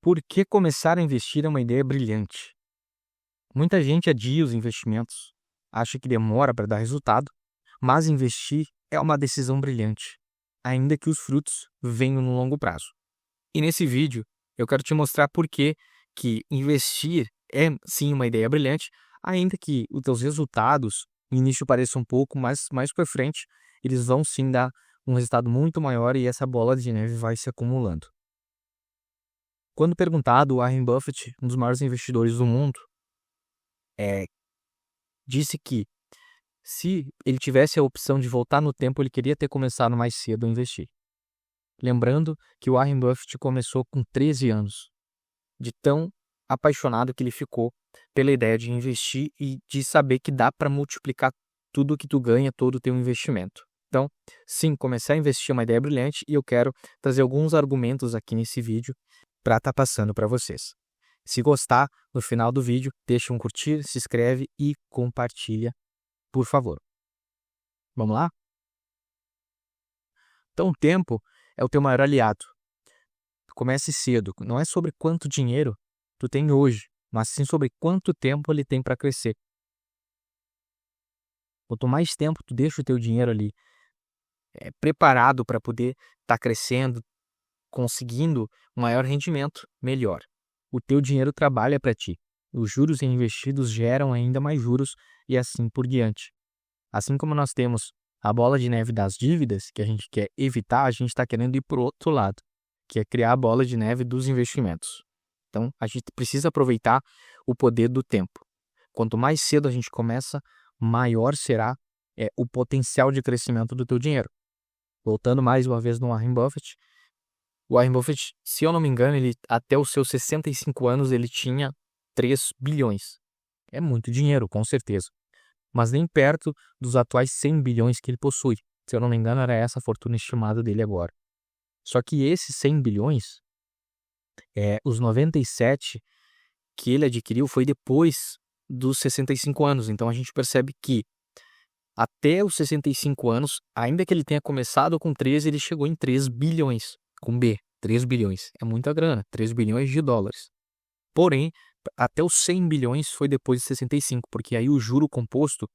Por que começar a investir é uma ideia brilhante? Muita gente adia os investimentos, acha que demora para dar resultado, mas investir é uma decisão brilhante, ainda que os frutos venham no longo prazo. E nesse vídeo eu quero te mostrar por que investir é sim uma ideia brilhante, ainda que os teus resultados no início pareçam um pouco, mas mais para frente eles vão sim dar um resultado muito maior e essa bola de neve vai se acumulando. Quando perguntado, Warren Buffett, um dos maiores investidores do mundo, é, disse que se ele tivesse a opção de voltar no tempo, ele queria ter começado mais cedo a investir. Lembrando que o Warren Buffett começou com 13 anos, de tão apaixonado que ele ficou pela ideia de investir e de saber que dá para multiplicar tudo que tu ganha, todo o teu investimento. Então, sim, começar a investir é uma ideia brilhante e eu quero trazer alguns argumentos aqui nesse vídeo para estar passando para vocês. Se gostar, no final do vídeo, deixa um curtir, se inscreve e compartilha, por favor. Vamos lá? Então, o tempo é o teu maior aliado. Comece cedo. Não é sobre quanto dinheiro tu tem hoje, mas sim sobre quanto tempo ele tem para crescer. Quanto mais tempo tu deixa o teu dinheiro ali preparado para poder estar crescendo, conseguindo um maior rendimento, melhor. O teu dinheiro trabalha para ti. Os juros investidos geram ainda mais juros e assim por diante. Assim como nós temos a bola de neve das dívidas, que a gente quer evitar, a gente está querendo ir para o outro lado, que é criar a bola de neve dos investimentos. Então, a gente precisa aproveitar o poder do tempo. Quanto mais cedo a gente começa, maior será o potencial de crescimento do teu dinheiro. Voltando mais uma vez no Warren Buffett, o Warren Buffett, se eu não me engano, ele até os seus 65 anos ele tinha 3 bilhões. É muito dinheiro, com certeza. Mas nem perto dos atuais 100 bilhões que ele possui. Se eu não me engano, era essa a fortuna estimada dele agora. Só que esses 100 bilhões, os 97 que ele adquiriu foi depois dos 65 anos. Então a gente percebe que até os 65 anos, ainda que ele tenha começado com 13, ele chegou em 3 bilhões. Com B, 3 bilhões. É muita grana, 3 bilhões de dólares. Porém, até os 100 bilhões foi depois de 65, porque aí o juro composto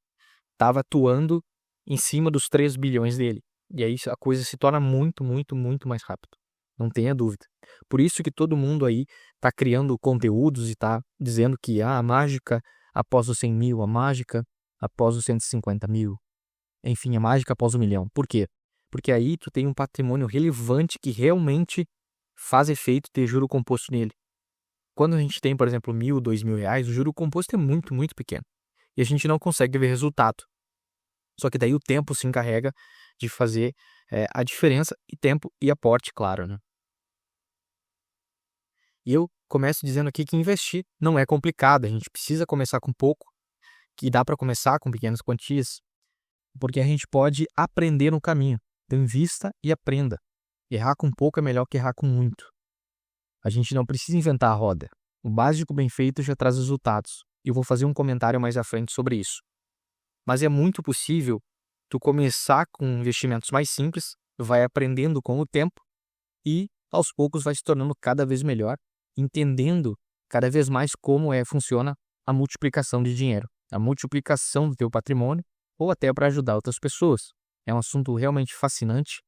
estava atuando em cima dos 3 bilhões dele. E aí a coisa se torna muito, muito, muito mais rápido. Não tenha dúvida. Por isso que todo mundo aí está criando conteúdos e está dizendo que a mágica após os 100 mil, a mágica após os 150 mil. Enfim, a mágica após 1 milhão. Por quê? Porque aí tu tem um patrimônio relevante que realmente faz efeito ter juro composto nele. Quando a gente tem, por exemplo, 1.000, 2.000 reais, o juro composto é muito, muito pequeno. E a gente não consegue ver resultado. Só que daí o tempo se encarrega de fazer a diferença, e tempo e aporte, claro, né? E eu começo dizendo aqui que investir não é complicado, a gente precisa começar com pouco, que dá para começar com pequenas quantias, porque a gente pode aprender no caminho. Então invista e aprenda. Errar com pouco é melhor que errar com muito. A gente não precisa inventar a roda. O básico bem feito já traz resultados. E eu vou fazer um comentário mais à frente sobre isso. Mas é muito possível tu começar com investimentos mais simples, vai aprendendo com o tempo e aos poucos vai se tornando cada vez melhor, entendendo cada vez mais como funciona a multiplicação de dinheiro, a multiplicação do teu patrimônio ou até para ajudar outras pessoas. É um assunto realmente fascinante,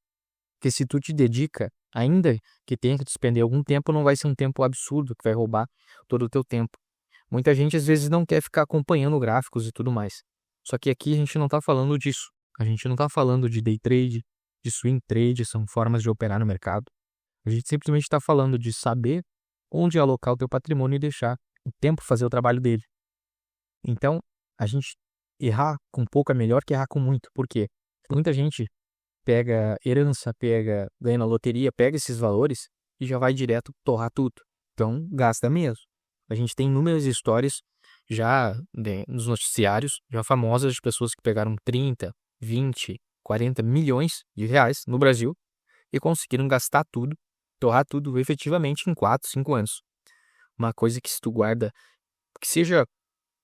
que se tu te dedica, ainda que tenha que despender algum tempo, não vai ser um tempo absurdo que vai roubar todo o teu tempo. Muita gente às vezes não quer ficar acompanhando gráficos e tudo mais. Só que aqui a gente não está falando disso. A gente não está falando de day trade, de swing trade, são formas de operar no mercado. A gente simplesmente está falando de saber onde alocar o teu patrimônio e deixar o tempo fazer o trabalho dele. Então, a gente errar com pouco é melhor que errar com muito. Por quê? Muita gente pega herança, ganha na loteria, pega esses valores e já vai direto torrar tudo. Então, gasta mesmo. A gente tem inúmeras histórias já nos noticiários, já famosas, de pessoas que pegaram 30, 20, 40 milhões de reais no Brasil e conseguiram gastar tudo, torrar tudo efetivamente em 4, 5 anos. Uma coisa que se tu guarda, que seja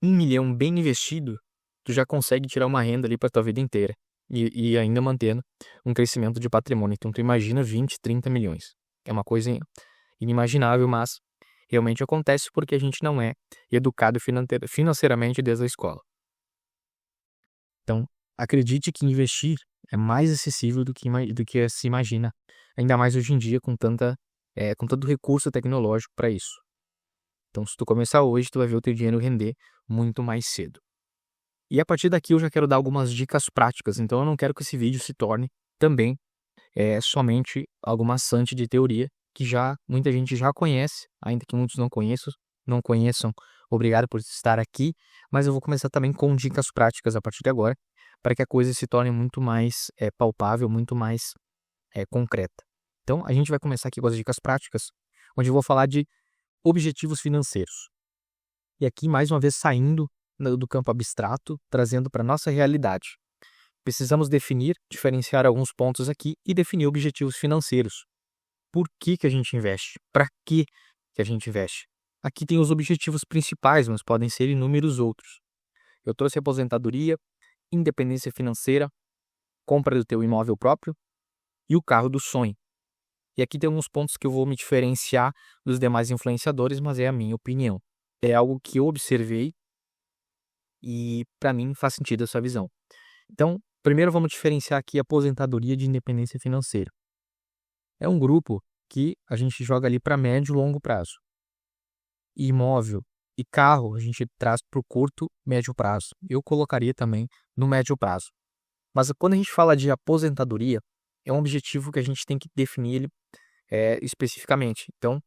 1 milhão bem investido, tu já consegue tirar uma renda ali para tua vida inteira e ainda mantendo um crescimento de patrimônio. Então tu imagina 20, 30 milhões. É uma coisa inimaginável, mas realmente acontece porque a gente não é educado financeiramente desde a escola. Então, acredite que investir é mais acessível do que se imagina, ainda mais hoje em dia com tanto recurso tecnológico para isso. Então, se tu começar hoje, tu vai ver o teu dinheiro render muito mais cedo. E a partir daqui eu já quero dar algumas dicas práticas, então eu não quero que esse vídeo se torne também somente algo maçante de teoria que já muita gente já conhece, ainda que muitos não conheçam. Obrigado por estar aqui, mas eu vou começar também com dicas práticas a partir de agora, para que a coisa se torne muito mais palpável, muito mais concreta. Então, a gente vai começar aqui com as dicas práticas, onde eu vou falar de objetivos financeiros. E aqui, mais uma vez, saindo do campo abstrato, trazendo para a nossa realidade. Precisamos diferenciar alguns pontos aqui e definir objetivos financeiros. Por que a gente investe? Para que a gente investe? Aqui tem os objetivos principais, mas podem ser inúmeros outros. Eu trouxe aposentadoria, independência financeira, compra do teu imóvel próprio e o carro do sonho. E aqui tem alguns pontos que eu vou me diferenciar dos demais influenciadores, mas é a minha opinião. É algo que eu observei e para mim faz sentido essa visão. Então, primeiro vamos diferenciar aqui a aposentadoria de independência financeira. É um grupo que a gente joga ali para médio e longo prazo. Imóvel e carro a gente traz para o curto, médio prazo. Eu colocaria também no médio prazo. Mas quando a gente fala de aposentadoria, é um objetivo que a gente tem que definir ele especificamente. Então,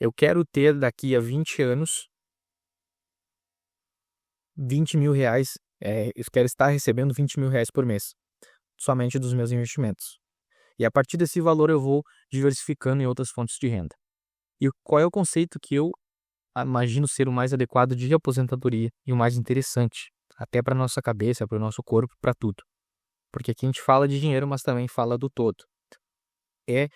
eu quero ter daqui a 20 anos 20 mil reais, eu quero estar recebendo 20 mil reais por mês, somente dos meus investimentos. E a partir desse valor eu vou diversificando em outras fontes de renda. E qual é o conceito que eu imagino ser o mais adequado de aposentadoria e o mais interessante, até para nossa cabeça, para o nosso corpo, para tudo. Porque aqui a gente fala de dinheiro, mas também fala do todo. É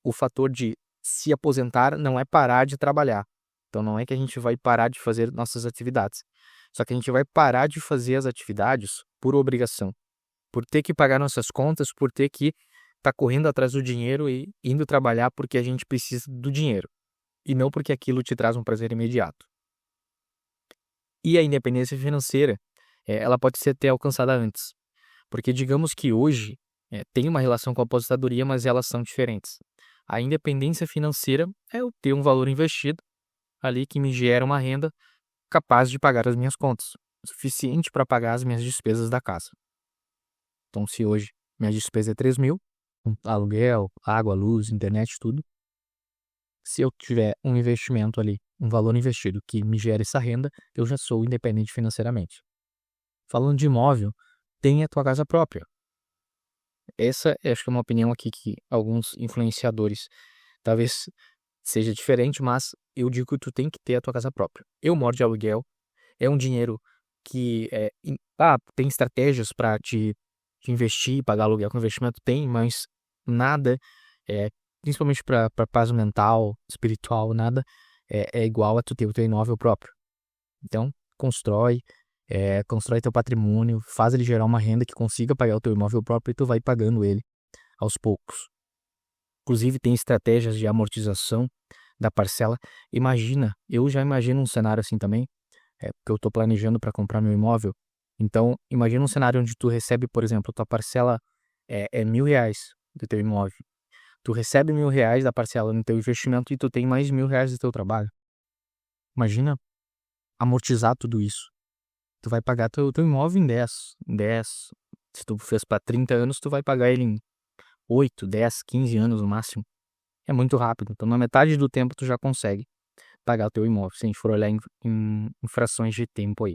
o fator de se aposentar não é parar de trabalhar. Então não é que a gente vai parar de fazer nossas atividades. Só que a gente vai parar de fazer as atividades por obrigação. Por ter que pagar nossas contas, por ter que estar correndo atrás do dinheiro e indo trabalhar porque a gente precisa do dinheiro. E não porque aquilo te traz um prazer imediato. E a independência financeira, ela pode ser até alcançada antes. Porque digamos que hoje tem uma relação com a aposentadoria, mas elas são diferentes. A independência financeira é eu ter um valor investido ali que me gera uma renda capaz de pagar as minhas contas, suficiente para pagar as minhas despesas da casa. Então, se hoje minha despesa é 3 mil, aluguel, água, luz, internet, tudo, se eu tiver um investimento ali, um valor investido que me gera essa renda, eu já sou independente financeiramente. Falando de imóvel, tenha a tua casa própria. Essa acho que é uma opinião aqui que alguns influenciadores talvez seja diferente, mas eu digo que tu tem que ter a tua casa própria. Eu moro de aluguel, é um dinheiro que tem estratégias para te investir, pagar aluguel com investimento, tem, mas nada, principalmente para paz mental, espiritual, nada é igual a tu ter o teu imóvel próprio. Então, constrói teu patrimônio, faz ele gerar uma renda que consiga pagar o teu imóvel próprio e tu vai pagando ele aos poucos. Inclusive tem estratégias de amortização da parcela. Eu já imagino um cenário assim também, porque eu estou planejando para comprar meu imóvel. Então, imagina um cenário onde tu recebe, por exemplo, tua parcela é R$1.000 do teu imóvel. Tu recebe R$1.000 da parcela no teu investimento e tu tem mais R$1.000 do teu trabalho. Imagina amortizar tudo isso. Tu vai pagar teu imóvel em 10. Se tu fez para 30 anos, tu vai pagar ele em 8, 10, 15 anos no máximo. É muito rápido. Então, na metade do tempo, tu já consegue pagar o teu imóvel, se a gente for olhar em frações de tempo aí.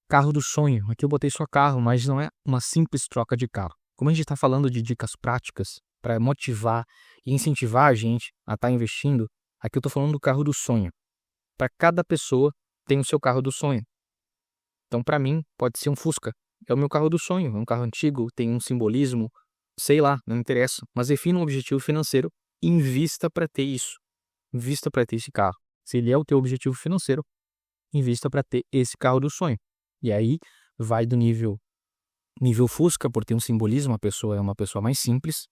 Carro do sonho. Aqui eu botei só carro, mas não é uma simples troca de carro. Como a gente está falando de dicas práticas para motivar e incentivar a gente a estar investindo, aqui eu estou falando do carro do sonho. Para cada pessoa tem o seu carro do sonho. Então, para mim, pode ser um Fusca. É o meu carro do sonho. É um carro antigo, tem um simbolismo, sei lá, não interessa. Mas defina um objetivo financeiro e invista para ter isso. Invista para ter esse carro. Se ele é o teu objetivo financeiro, invista para ter esse carro do sonho. E aí, vai do nível Fusca, por ter um simbolismo, a pessoa é uma pessoa mais simples.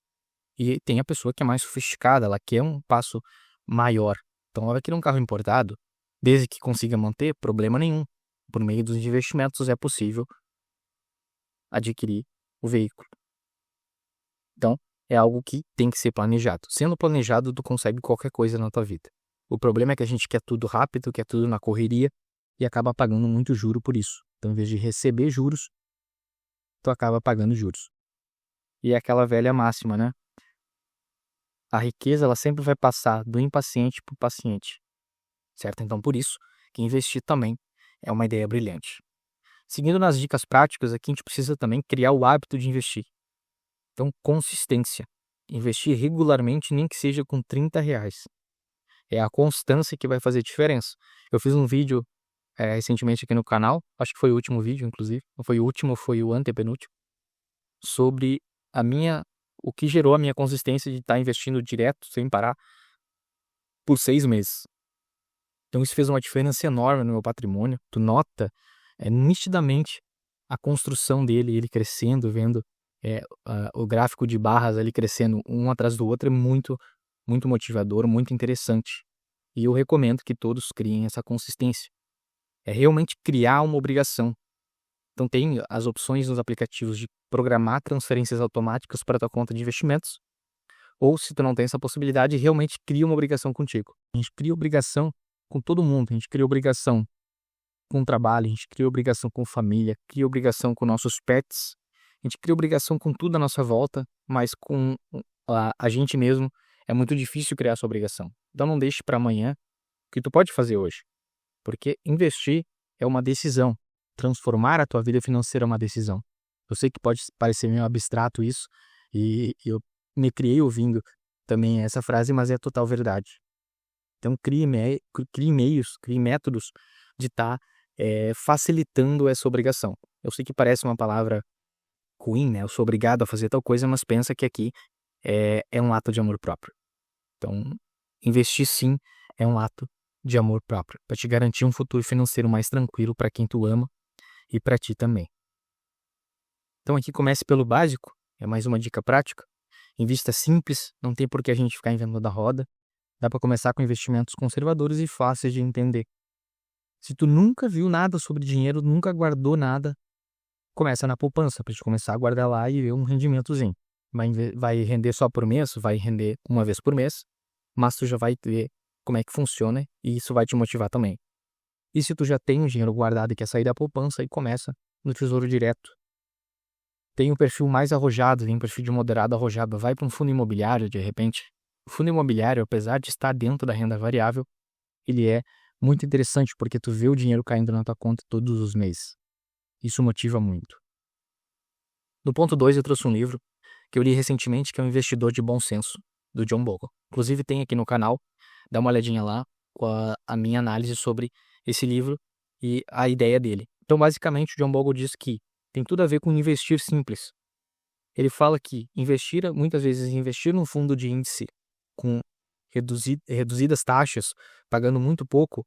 E tem a pessoa que é mais sofisticada, ela quer um passo maior. Então, vai querer um carro importado, desde que consiga manter, problema nenhum. Por meio dos investimentos é possível adquirir o veículo. Então, é algo que tem que ser planejado. Sendo planejado, tu consegue qualquer coisa na tua vida. O problema é que a gente quer tudo rápido, quer tudo na correria e acaba pagando muito juro por isso. Então, em vez de receber juros, tu acaba pagando juros. E é aquela velha máxima, né? A riqueza, ela sempre vai passar do impaciente para o paciente, certo? Então, por isso, que investir também é uma ideia brilhante. Seguindo nas dicas práticas, aqui a gente precisa também criar o hábito de investir. Então, consistência. Investir regularmente, nem que seja com R$ 30. É a constância que vai fazer diferença. Eu fiz um vídeo recentemente aqui no canal, acho que foi o último vídeo, inclusive. Não foi o último, foi o antepenúltimo, sobre o que gerou a minha consistência de estar investindo direto, sem parar, por 6 meses. Então isso fez uma diferença enorme no meu patrimônio. Tu nota nitidamente a construção dele, ele crescendo, vendo o gráfico de barras ali crescendo um atrás do outro, é muito, muito motivador, muito interessante. E eu recomendo que todos criem essa consistência. É realmente criar uma obrigação. Então tem as opções nos aplicativos de programar transferências automáticas para a tua conta de investimentos, ou se tu não tem essa possibilidade, realmente cria uma obrigação contigo. A gente cria obrigação com todo mundo, a gente cria obrigação com o trabalho, a gente cria obrigação com família, cria obrigação com nossos pets, a gente cria obrigação com tudo à nossa volta, mas com a gente mesmo é muito difícil criar essa obrigação. Então não deixe para amanhã o que tu pode fazer hoje, porque investir é uma decisão. Transformar a tua vida financeira é uma decisão. Eu sei que pode parecer meio abstrato isso, e eu me criei ouvindo também essa frase, mas é total verdade. Então crie meios, crie métodos de estar facilitando essa obrigação. Eu sei que parece uma palavra ruim, né? Eu sou obrigado a fazer tal coisa, mas pensa que aqui é um ato de amor próprio. Então, investir sim é um ato de amor próprio, para te garantir um futuro financeiro mais tranquilo para quem tu ama e para ti também. Então aqui comece pelo básico, é mais uma dica prática. Invista simples, não tem por que a gente ficar inventando a roda. Dá para começar com investimentos conservadores e fáceis de entender. Se tu nunca viu nada sobre dinheiro, nunca guardou nada, começa na poupança, para te começar a guardar lá e ver um rendimentozinho. Vai render só por mês, vai render uma vez por mês, mas tu já vai ver como é que funciona e isso vai te motivar também. E se tu já tem o dinheiro guardado e quer sair da poupança, aí começa no Tesouro Direto. Tem um perfil mais arrojado, tem um perfil de moderado arrojado, vai para um fundo imobiliário de repente. O fundo imobiliário, apesar de estar dentro da renda variável, ele é muito interessante porque tu vê o dinheiro caindo na tua conta todos os meses. Isso motiva muito. No ponto 2 eu trouxe um livro que eu li recentemente, que é O Investidor de Bom Senso, do John Bogle. Inclusive tem aqui no canal, dá uma olhadinha lá com a minha análise sobre esse livro e a ideia dele. Então basicamente o John Bogle diz que tem tudo a ver com investir simples. Ele fala que muitas vezes investir num fundo de índice com reduzidas taxas, pagando muito pouco,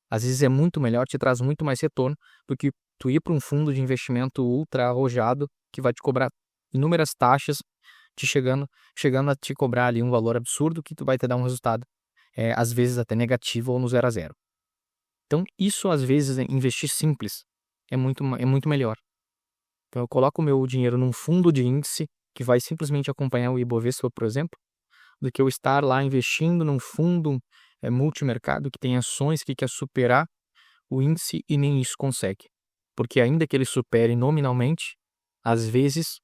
às vezes é muito melhor, te traz muito mais retorno do que tu ir para um fundo de investimento ultra arrojado que vai te cobrar inúmeras taxas, chegando a te cobrar ali um valor absurdo que tu vai te dar um resultado, às vezes até negativo ou no 0 a 0. Então isso às vezes investir simples é muito melhor. Então eu coloco o meu dinheiro num fundo de índice que vai simplesmente acompanhar o Ibovespa, por exemplo, do que eu estar lá investindo num fundo multimercado que tem ações que quer superar o índice e nem isso consegue. Porque ainda que ele supere nominalmente, às vezes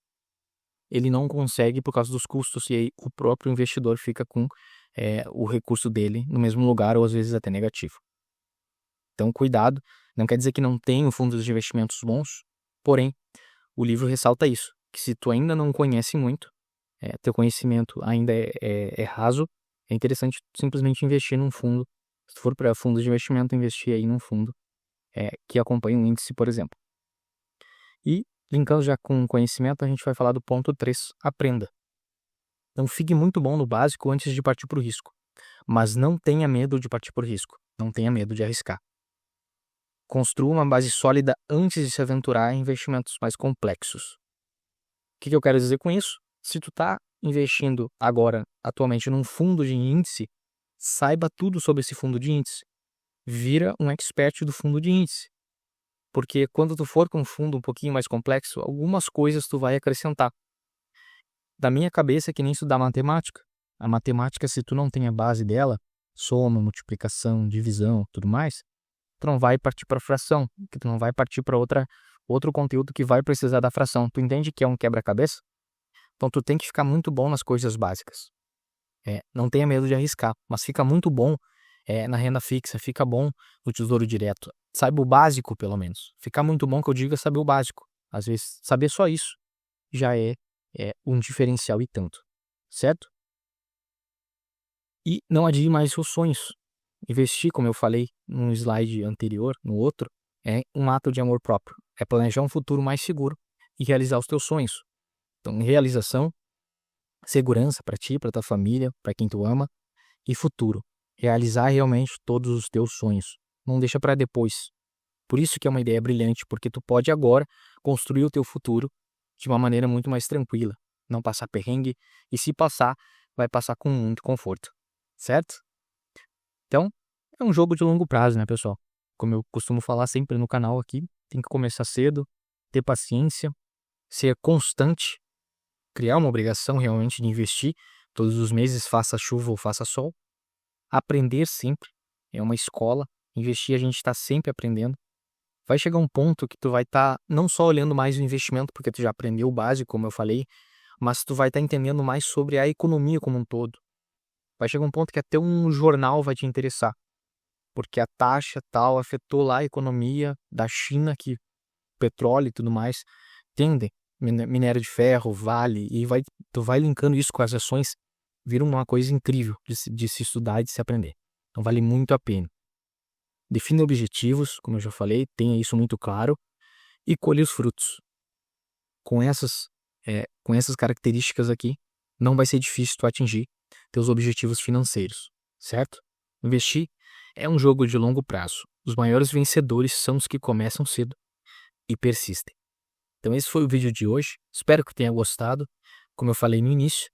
ele não consegue por causa dos custos e aí o próprio investidor fica com o recurso dele no mesmo lugar ou às vezes até negativo. Então cuidado, não quer dizer que não tenham fundos de investimentos bons, porém o livro ressalta isso, que se tu ainda não conhece muito, teu conhecimento ainda é raso, é interessante simplesmente investir num fundo. Se tu for para fundos de investimento, investir aí num fundo que acompanha um índice, por exemplo. E, linkando já com conhecimento, a gente vai falar do ponto 3, aprenda. Então fique muito bom no básico antes de partir para o risco. Mas não tenha medo de partir para o risco, não tenha medo de arriscar. Construa uma base sólida antes de se aventurar em investimentos mais complexos. O que eu quero dizer com isso? Se tu está investindo agora, atualmente, num fundo de índice, saiba tudo sobre esse fundo de índice. Vira um expert do fundo de índice. Porque quando tu for com um fundo um pouquinho mais complexo, algumas coisas tu vai acrescentar. Da minha cabeça é que nem estudar matemática. A matemática, se tu não tem a base dela, soma, multiplicação, divisão, tudo mais, tu não vai partir para fração, que tu não vai partir para outro conteúdo que vai precisar da fração. Tu entende que é um quebra-cabeça? Então tu tem que ficar muito bom nas coisas básicas. Não tenha medo de arriscar, mas fica muito bom na renda fixa, fica bom no tesouro direto. Saiba o básico, pelo menos. Ficar muito bom, que eu digo, é saber o básico. Às vezes, saber só isso já é um diferencial e tanto, certo? E não adie mais seus sonhos. Investir, como eu falei num slide anterior, no outro, é um ato de amor próprio. É planejar um futuro mais seguro e realizar os teus sonhos. Então, realização, segurança para ti, para tua família, para quem tu ama, e futuro. Realizar realmente todos os teus sonhos. Não deixa para depois. Por isso que é uma ideia brilhante, porque tu pode agora construir o teu futuro de uma maneira muito mais tranquila. Não passar perrengue, e se passar, vai passar com muito conforto. Certo? Então, é um jogo de longo prazo, né, pessoal? Como eu costumo falar sempre no canal aqui, tem que começar cedo, ter paciência, ser constante, criar uma obrigação realmente de investir todos os meses, faça chuva ou faça sol, aprender sempre, é uma escola, investir a gente está sempre aprendendo. Vai chegar um ponto que tu vai estar não só olhando mais o investimento, porque tu já aprendeu o básico, como eu falei, mas tu vai estar entendendo mais sobre a economia como um todo. Vai chegar um ponto que até um jornal vai te interessar, porque a taxa tal afetou lá a economia da China, que petróleo e tudo mais tendem, minério de ferro, Vale, e tu vai linkando isso com as ações, vira uma coisa incrível de se estudar e de se aprender. Então vale muito a pena. Define objetivos, como eu já falei, tenha isso muito claro, e colhe os frutos. Com essas características aqui, não vai ser difícil tu atingir teus objetivos financeiros, certo? Investir é um jogo de longo prazo. Os maiores vencedores são os que começam cedo e persistem. Então esse foi o vídeo de hoje. Espero que tenha gostado. Como eu falei no início,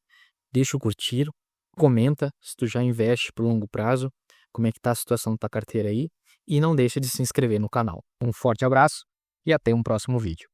deixa o curtir, comenta se tu já investe por longo prazo, como é que tá a situação da tua carteira aí, e não deixa de se inscrever no canal. Um forte abraço e até um próximo vídeo.